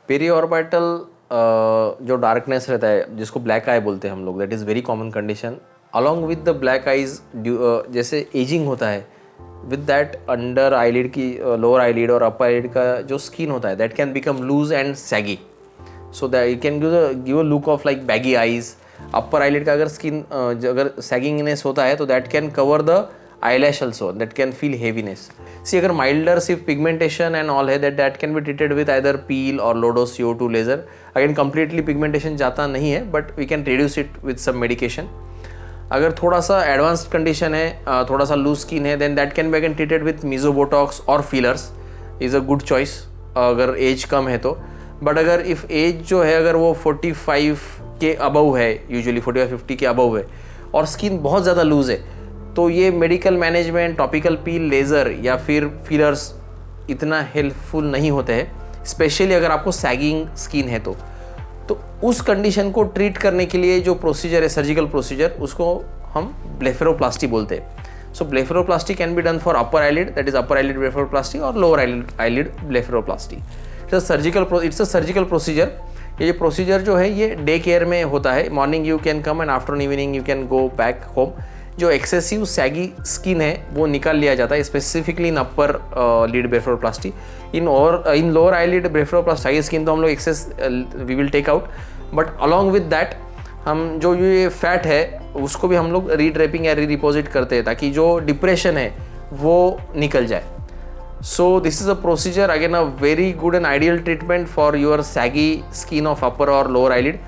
Peri orbital जो darkness रहता है जिसको ब्लैक आई बोलते हैं हम लोग, that is very common condition along with the black eyes. जैसे एजिंग होता है विद दैट अंडर आईलिड की लोअर आईलिड और अपर आईलिड का जो स्किन होता है that can become loose and saggy, so that you can give a look of like baggy eyes. Upper eyelid का अगर स्किन अगर सैगिंगनेस होता है तो that can cover the eyelash also, that can feel heaviness. See, अगर milder सिर्फ pigmentation and all है that can be treated with either peel or low dose CO2 laser. Again completely pigmentation जाता नहीं है but we can reduce it with some medication. अगर थोड़ा सा advanced condition है, थोड़ा सा loose skin है, then that can be again treated with mesobotox or fillers is a good choice अगर age कम है तो. बट अगर if age जो है अगर वो 45 के above है, usually 45-50 के above है और स्किन बहुत ज़्यादा लूज है, तो ये मेडिकल मैनेजमेंट, टॉपिकल पील, लेज़र या फिर फिलर्स इतना हेल्पफुल नहीं होते हैं, स्पेशली अगर आपको सैगिंग स्किन है तो उस कंडीशन को ट्रीट करने के लिए जो प्रोसीजर है, सर्जिकल प्रोसीजर, उसको हम ब्लेफेरोप्लास्टी बोलते हैं. So blepharoplasty can be done for upper eyelid, that is upper eyelid blepharoplasty, और lower eyelid blepharoplasty. It's a surgical procedure. ये प्रोसीजर जो है ये डे केयर में होता है. Morning you can come and afternoon evening you can go back home. जो excessive saggy skin है वो निकाल लिया जाता है, specifically in upper lid blepharoplasty. In lower eyelid blepharoplasty skin तो हम लोग access we will take out, but along with that हम जो ये फैट है उसको भी हम लोग रीड्रेपिंग या रिपोजिट करते हैं ताकि जो डिप्रेशन है वो निकल जाए. So this is a procedure, again a very good and ideal treatment for your saggy skin of upper और लोअर आईलिड.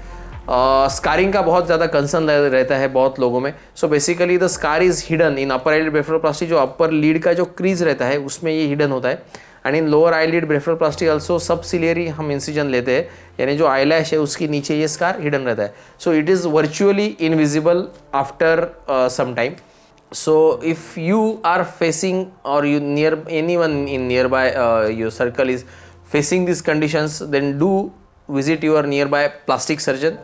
स्कारिंग का बहुत ज़्यादा कंसर्न रहता है बहुत लोगों में. So basically the scar is hidden in upper eyelid blepharoplasty. जो अपर लीड का जो क्रीज रहता है उसमें ये हिडन होता है. And in lower eyelid blepharoplasty also सब सिलियरी हम इंसिजन लेते हैं, यानी जो आईलैश है उसके नीचे ये स्कार हिडन रहता है. So it is virtually invisible after some time. So if you are facing, or you near anyone in nearby your circle is facing these conditions, then do visit your nearby plastic surgeon,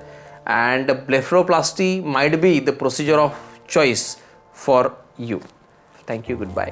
and blepharoplasty might be the procedure of choice for you. Thank you. Goodbye.